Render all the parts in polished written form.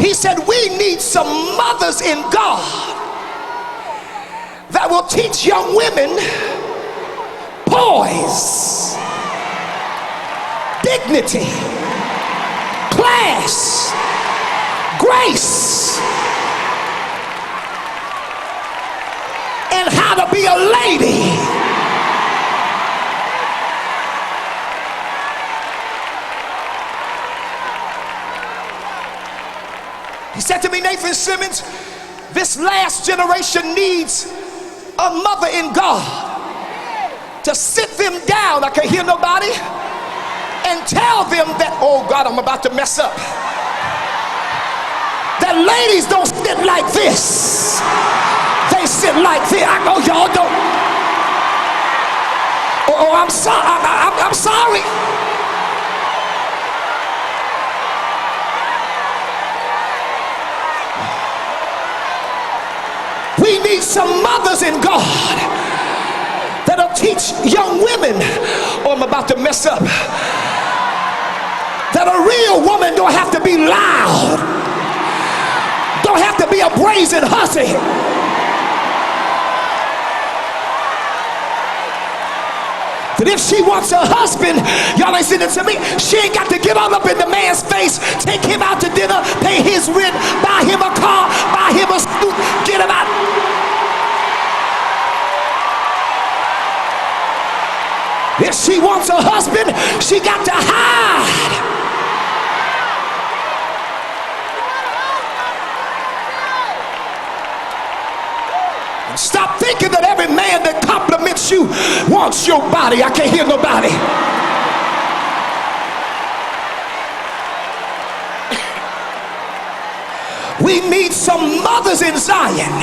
He said we need some mothers in God that will teach young women poise, dignity, class, grace, and how to be a lady. He said to me, Nathan Simmons, this last generation needs a mother in God to sit them down, I can't hear nobody, and tell them that, oh God, I'm about to mess up. That ladies don't sit like this. They sit like this. I know y'all don't. Oh, I'm sorry. I'm sorry. We need some mothers in God that'll teach young women, oh, I'm about to mess up, that a real woman don't have to be loud, don't have to be a brazen hussy. That if she wants a husband, y'all ain't listening to me, she ain't got to get all up in the man's face, take him out to dinner, pay his rent, buy him a car, buy him a suit, get him out. If she wants a husband, she got to hide. Stop thinking that every man that compliments you wants your body. I can't hear nobody. We need some mothers in Zion,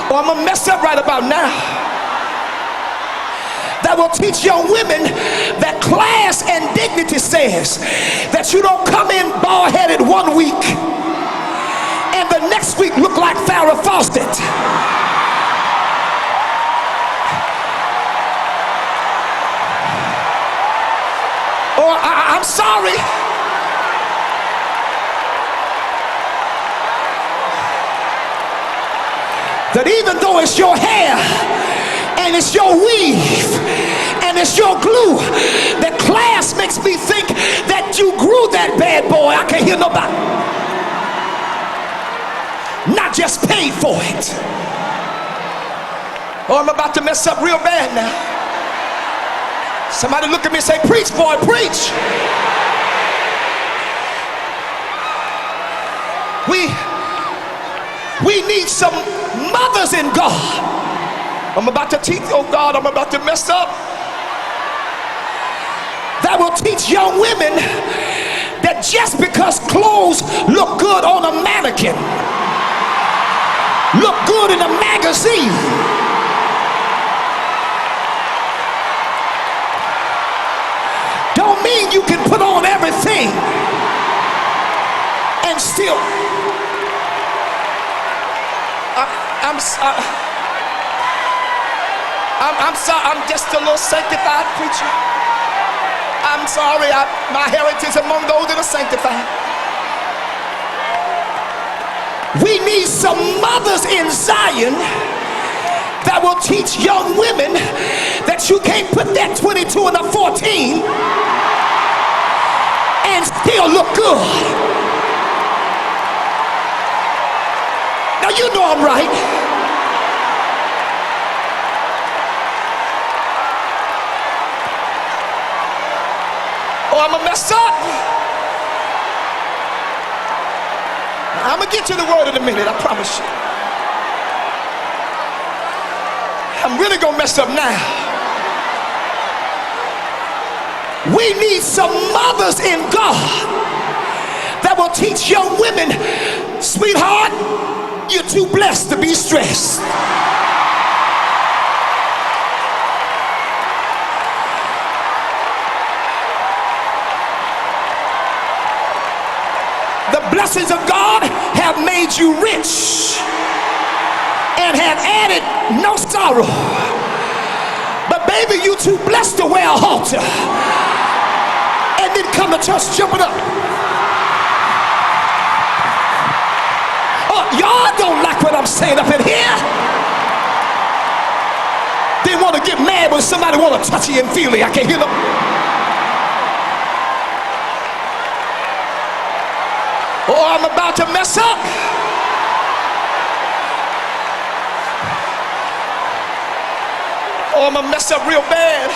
or I'm gonna mess up right about now, that will teach young women that class and dignity says that you don't come in bald-headed one week and the next week look like Farrah Fawcett. Or I'm sorry, that even though it's your hair and it's your weave and it's your glue, that class makes me think that you grew that bad boy. I can't hear nobody. Not just paid for it. Oh, I'm about to mess up real bad now. Somebody look at me and say, preach, boy, preach. We need some mothers in God. I'm about to teach, oh God, I'm about to mess up. That will teach young women that just because clothes look good on a mannequin, look good in a magazine, don't mean you can put on everything and still. I'm sorry, I'm just a little sanctified preacher. I'm sorry, my heritage is among those that are sanctified. We need some mothers in Zion that will teach young women that you can't put that 22 and a 14 and still look good. Now you know I'm right. Oh, I'm gonna mess up. I'm gonna get to the word in a minute, I promise you. I'm really gonna mess up now. We need some mothers in God that will teach young women, sweetheart, you're too blessed to be stressed. The blessings of God have made you rich and have added no sorrow. But baby, you too blessed to wear a halter and then come to church jumping up. saying up in here. They want to get mad when somebody want to touch you and feel it. I can't hear them. Oh, I'm about to mess up. Oh, I'm gonna mess up real bad.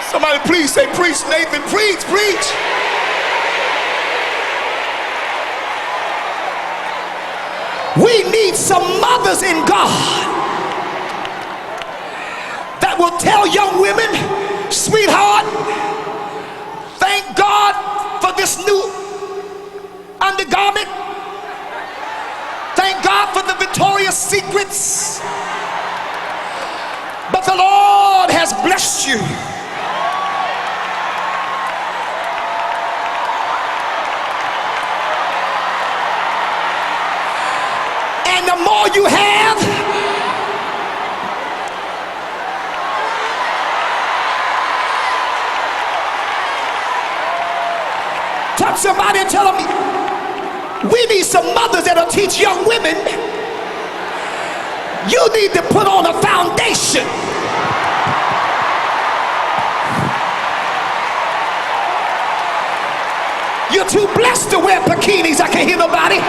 Somebody please say, preach, Nathan, preach, preach. We need some mothers in God that will tell young women, sweetheart, thank God for this new undergarment. Thank God for the Victoria's Secrets. But the Lord has blessed you. And the more you have, touch somebody and tell them, we need some mothers that'll teach young women. You need to put on a foundation. You're too blessed to wear bikinis. I can't hear nobody.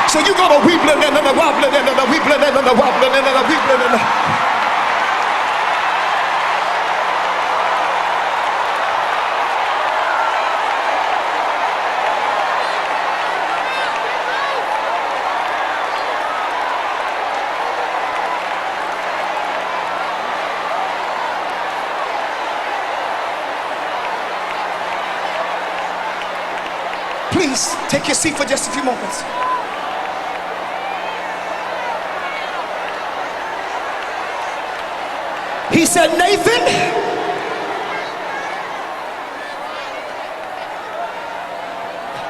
So you're gonna weebling and a wobbling and a weebling and a wobbling and a weebling and a... Please take your seat for just a few moments. He said, Nathan,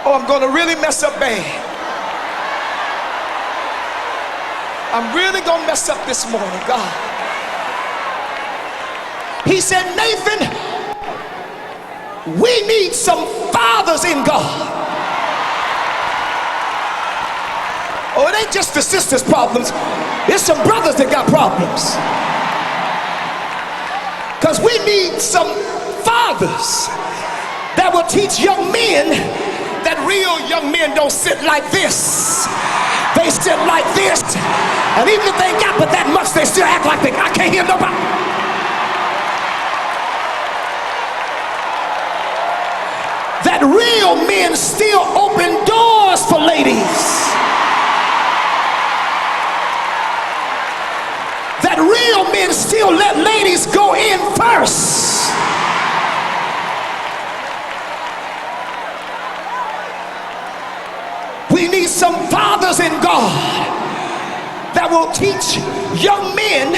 oh, I'm going to really mess up bad. I'm really going to mess up this morning, God. He said, Nathan, we need some fathers in God. Oh, it ain't just the sisters' problems. There's some brothers that got problems. Because we need some fathers that will teach young men that real young men don't sit like this. They sit like this. And even if they ain't got but that much, they still act like they, I can't hear nobody. That real men still open doors for ladies. That real men still let ladies go in first. We need some fathers in God that will teach young men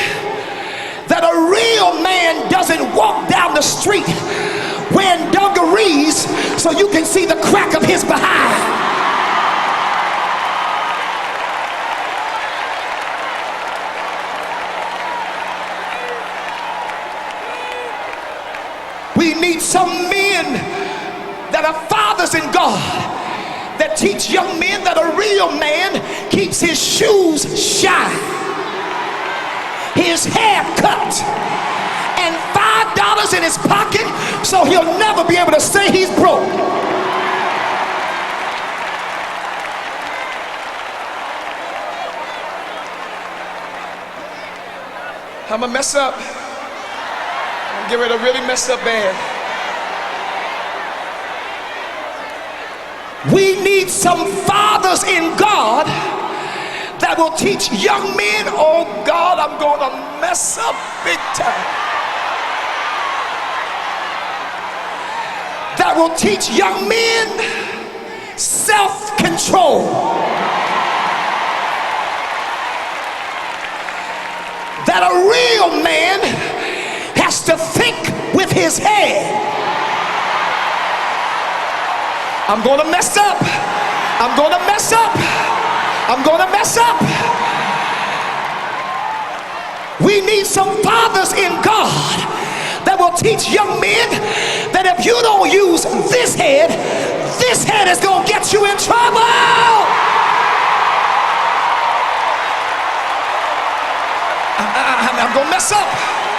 that a real man doesn't walk down the street wearing dungarees so you can see the crack of his behind. We need some men that are fathers in God that teach young men that a real man keeps his shoes shined, his hair cut, and $5 in his pocket so he'll never be able to say he's broke. I'm gonna mess up. Get ready to really mess up bad. We need some fathers in God that will teach young men, oh God, I'm going to mess up big time. That will teach young men self-control. That a real man has to think with his head. I'm gonna mess up. I'm gonna mess up. I'm gonna mess up. We need some fathers in God that will teach young men that if you don't use this head is gonna get you in trouble. I'm gonna mess up.